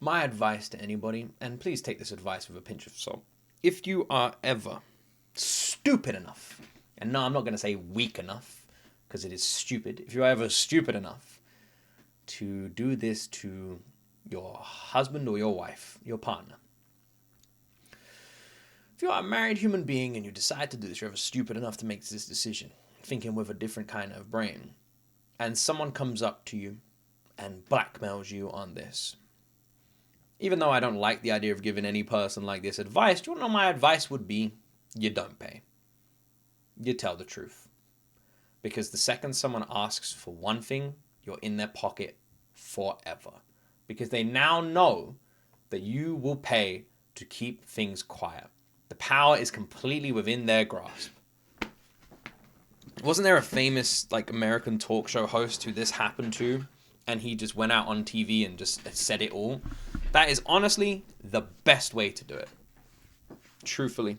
My advice to anybody, and please take this advice with a pinch of salt. If you are ever stupid enough, and no, I'm not going to say weak enough, because it is stupid. If you're ever stupid enough to do this to your husband or your wife, your partner, if you are a married human being and you decide to do this, you're ever stupid enough to make this decision, thinking with a different kind of brain, and someone comes up to you and blackmails you on this. Even though I don't like the idea of giving any person like this advice, do you want to know my advice would be? You don't pay. You tell the truth. Because the second someone asks for one thing, you're in their pocket forever. Because they now know that you will pay to keep things quiet. The power is completely within their grasp. Wasn't there a famous American talk show host who this happened to? And he just went out on TV and just said it all. That is honestly the best way to do it. Truthfully.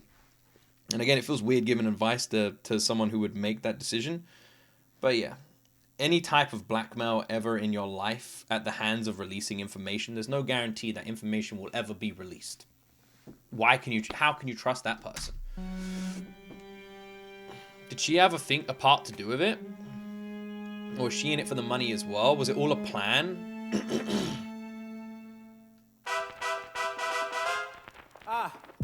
And again, it feels weird giving advice to someone who would make that decision. But yeah, any type of blackmail ever in your life at the hands of releasing information, there's no guarantee that information will ever be released. How can you trust that person? Did she have a part to do with it? Or was she in it for the money as well? Was it all a plan?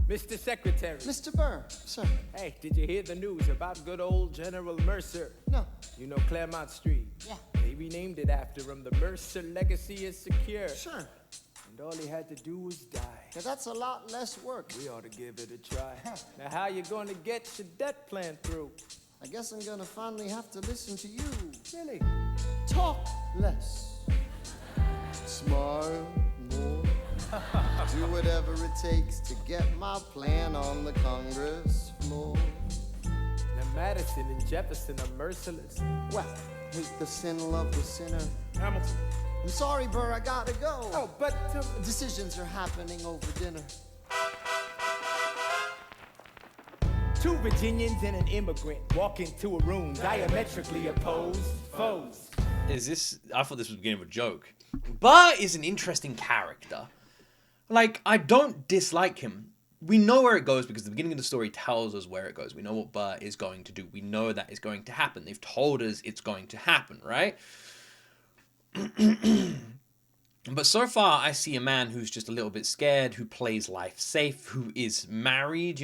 Mr. Secretary. Mr. Burr, sir. Hey, did you hear the news about good old General Mercer? No. You know Claremont Street? Yeah. They renamed it after him. The Mercer legacy is secure. Sure. And all he had to do was die. Yeah, that's a lot less work. We ought to give it a try. Now, how you gonna get your debt plan through? I guess I'm gonna finally have to listen to you. Really? Talk less. Smile more. Do whatever it takes to get my plan on the Congress floor. Now, Madison and Jefferson are merciless. Well, hate the sin, love the sinner. Hamilton. I'm sorry, Burr, I gotta go. Oh, but... Decisions are happening over dinner. Two Virginians and an immigrant walk into a room diametrically opposed foes. I thought this was the beginning of a joke. Burr is an interesting character. I don't dislike him. We know where it goes because the beginning of the story tells us where it goes. We know what Burr is going to do. We know that is going to happen. They've told us it's going to happen, right? But so far, I see a man who's just a little bit scared, who plays life safe, who is married,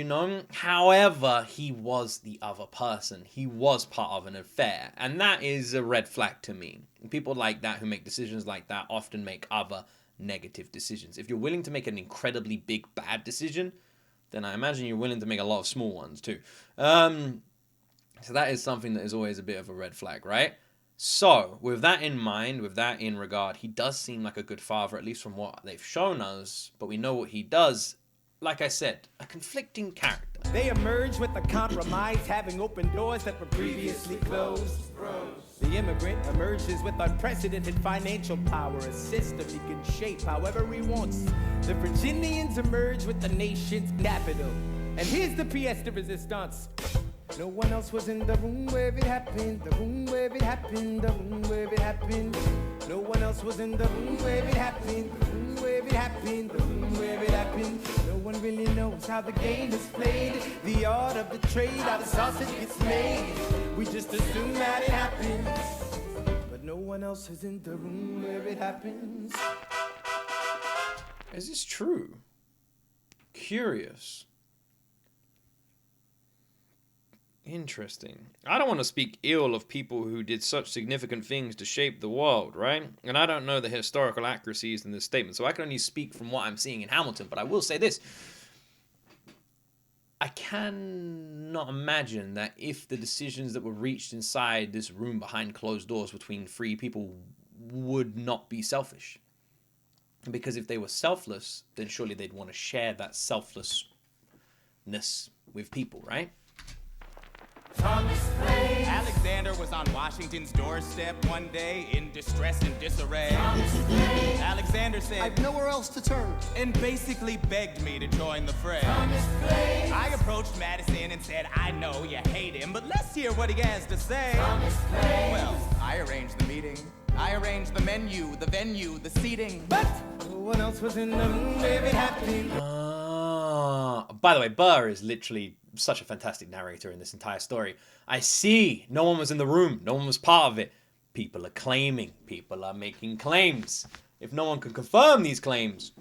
However, he was the other person. He was part of an affair. And that is a red flag to me. People like that who make decisions like that often make other negative decisions. If you're willing to make an incredibly big bad decision, then I imagine you're willing to make a lot of small ones too. So that is something that is always a bit of a red flag, right? So with that in mind, with that in regard, he does seem like a good father, at least from what they've shown us, but we know what he does. Like I said, a conflicting character. They emerge with a compromise, having opened doors that were previously closed. The immigrant emerges with unprecedented financial power, a system he can shape however he wants. The Virginians emerge with the nation's capital. And here's the pièce de résistance. No one else was in the room where it happened, the room where it happened, the room where it happened. No one else was in the room where it happened, the room where it happened, the room where it happened. No one really knows how the game is played, the art of the trade, how the sausage gets made. We just assume that it happens, but no one else is in the room where it happens. Is this true? Curious. Interesting. I don't want to speak ill of people who did such significant things to shape the world, right? And I don't know the historical accuracies in this statement, so I can only speak from what I'm seeing in Hamilton. But I will say this. I cannot imagine that if the decisions that were reached inside this room behind closed doors between three people would not be selfish. Because if they were selfless, then surely they'd want to share that selflessness with people, right? Alexander was on Washington's doorstep one day in distress and disarray. Alexander said, I've nowhere else to turn. And basically begged me to join the fray. I approached Madison and said, I know you hate him, but let's hear what he has to say. Well, I arranged the meeting. I arranged the menu, the venue, the seating. But no one else was in the room where it happened. By the way, Burr is literally such a fantastic narrator in this entire story. I see. No one was in the room. No one was part of it. People are claiming. People are making claims. If no one can confirm these claims,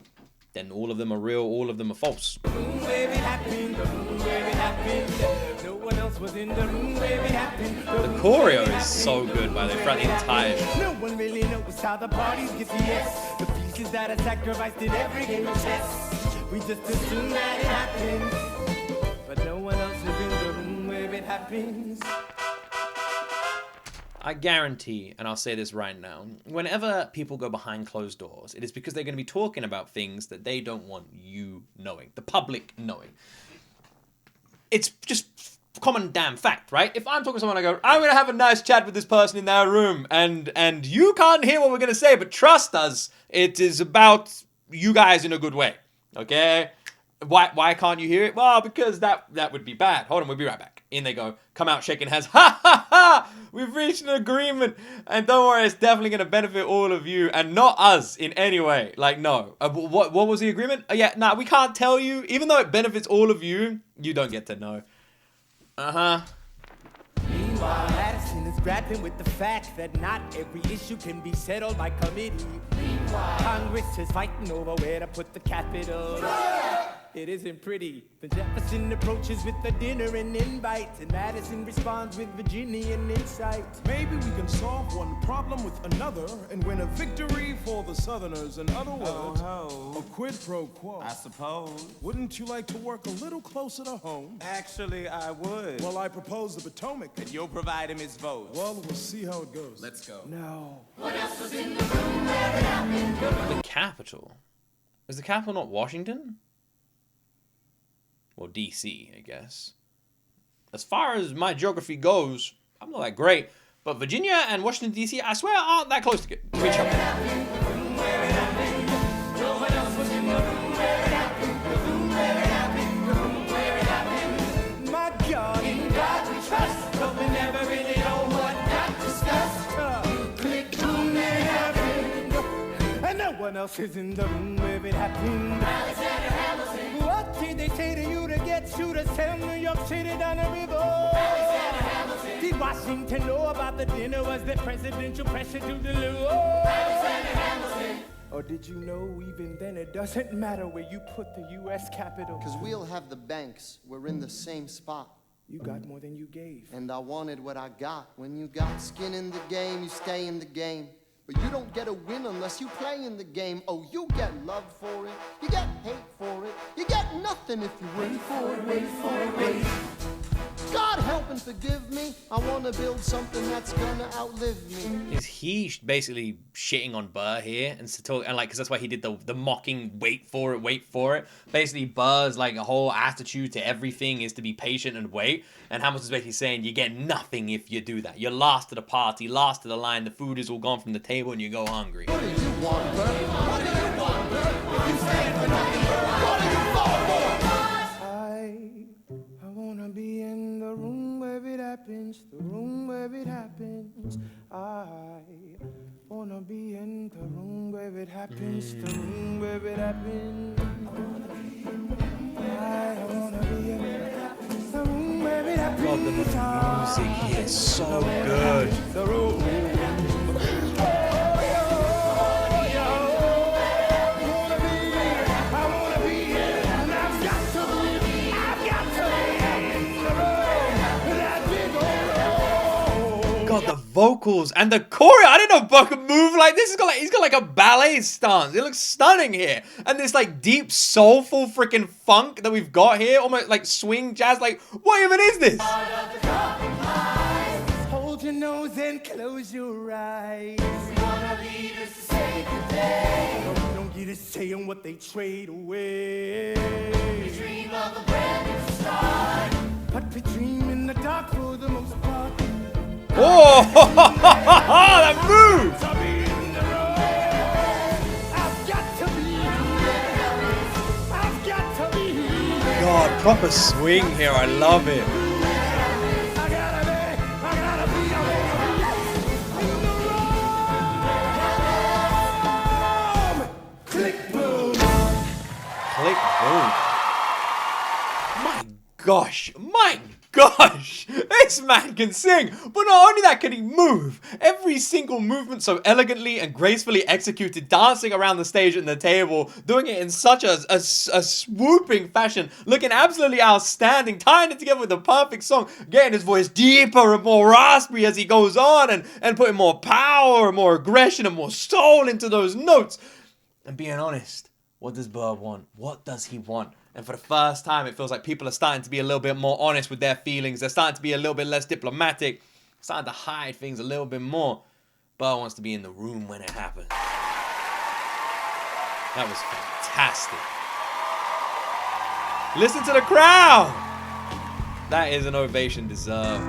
then all of them are real, all of them are false. The room where it happened. The room where it happened. No one else was in the room where it happened. The choreo is so good, by the way, throughout the entire show. No one really knows how the parties get the yes. The pieces that are sacrificed in every game of chess. We just assume that it happens. But no one else is in the room where it happens. I guarantee, and I'll say this right now, whenever people go behind closed doors, it is because they're going to be talking about things that they don't want you knowing, the public knowing. It's just common damn fact, right? If I'm talking to someone, I go, I'm going to have a nice chat with this person in their room, and you can't hear what we're going to say, but trust us, it is about you guys in a good way, okay? Why can't you hear it? Well, because that would be bad. Hold on, we'll be right back. In they go, come out shaking hands. Ha ha ha! We've reached an agreement. And don't worry, it's definitely going to benefit all of you and not us in any way. Like, no. What was the agreement? We can't tell you. Even though it benefits all of you, you don't get to know. Uh-huh. Meanwhile, Madison is grappling with the fact that not every issue can be settled by committee. Meanwhile, Congress is fighting over where to put the Capitol. It isn't pretty. The Jefferson approaches with the dinner and invites, and Madison responds with Virginian insight. Maybe we can solve one problem with another and win a victory for the Southerners. In other words, a quid pro quo. I suppose. Wouldn't you like to work a little closer to home? Actually, I would. Well, I propose the Potomac. And you'll provide him his votes. Well, we'll see how it goes. Let's go. No. The Capitol. Is the capital not Washington? Well, D.C., I guess. As far as my geography goes, I'm not that great. But Virginia and Washington, D.C., I swear, aren't that close to each other. My God, in God we trust, but we never really know what not discuss. Click, boom, it happened. And no one else is in the room where it happened. What did they say to you to get you to sell New York City down the river? Did Washington know about the dinner? Was there presidential pressure to deliver? Or did you know even then it doesn't matter where you put the U.S. Capitol? Because we'll have the banks. We're in the same spot. You got more than you gave. And I wanted what I got. When you got skin in the game, you stay in the game. But you don't get a win unless you play in the game. Oh, you get love for it. You get hate for it. You get nothing if you wait for it, wait for it, wait. God help and forgive me. I want to build something that's gonna outlive me. Is he basically shitting on Burr here and because that's why he did the mocking wait for it. Basically, Burr's like a whole attitude to everything is to be patient and wait. And Hamilton's basically saying you get nothing if you do that. You're last to the party, last to the line. The food is all gone from the table and you go hungry. What do you want, Burr? What do you want, Burr? You stand for nothing, Burr. What do you fall for? I wanna be in the room where it happens, the room where it happens. I wanna be in the room where it happens, the room where it happens. I wanna be in the room where it happens. God, the music here is so good. The room. God, the vocals and the choreo. I didn't know Burr could move like this. He's got like a ballet stance. It looks stunning here. And this like deep, soulful freaking funk that we've got here. Almost like swing jazz. Like, what even is this? Hold your nose and close your eyes. We wanna lead us to save the day. No, we don't get a say on what they trade away. We dream of a brand new start, but we dream in the dark for the most part. Oh, that move! God, proper swing here. I love it. Click. My gosh, this man can sing, but not only that can he move. Every single movement so elegantly and gracefully executed, dancing around the stage and the table, doing it in such a swooping fashion, looking absolutely outstanding, tying it together with the perfect song, getting his voice deeper and more raspy as he goes on, and putting more power and more aggression and more soul into those notes. And being honest, what does Burr want? What does he want? And for the first time, it feels like people are starting to be a little bit more honest with their feelings. They're starting to be a little bit less diplomatic, starting to hide things a little bit more. Burr wants to be in the room when it happens. That was fantastic. Listen to the crowd. That is an ovation deserved.